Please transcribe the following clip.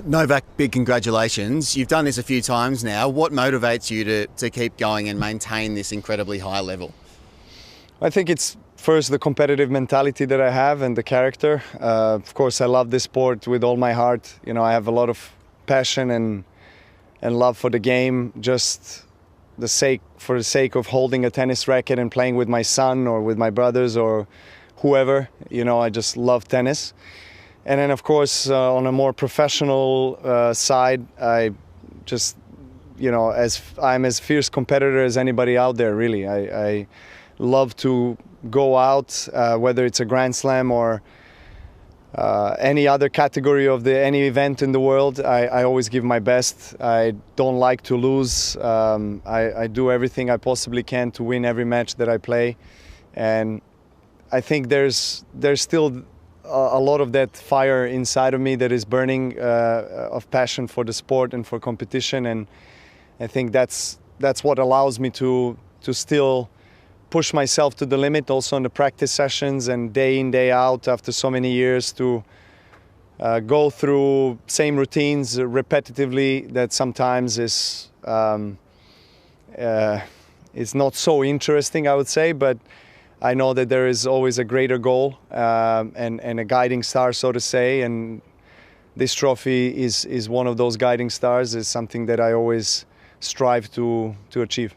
Novak, big congratulations. You've done this a few times now. What motivates you to keep going and maintain this incredibly high level? I think it's first the competitive mentality that I have and the character. Of course, I love this sport with all my heart. You know, I have a lot of passion and love for the game. Just for the sake of holding a tennis racket and playing with my son or with my brothers or whoever. You know, I just love tennis. And then, of course, on a more professional side, I just, you know, I'm as fierce competitor as anybody out there, really. I love to go out, whether it's a Grand Slam or any other category of any event in the world. I always give my best. I don't like to lose. I do everything I possibly can to win every match that I play. And I think there's still a lot of that fire inside of me that is burning of passion for the sport and for competition, and I think that's what allows me to still push myself to the limit, also in the practice sessions and day in, day out after so many years, to go through same routines repetitively that sometimes is not so interesting, I would say, but I know that there is always a greater goal and a guiding star, so to say, and this trophy is one of those guiding stars. It's something that I always strive to achieve.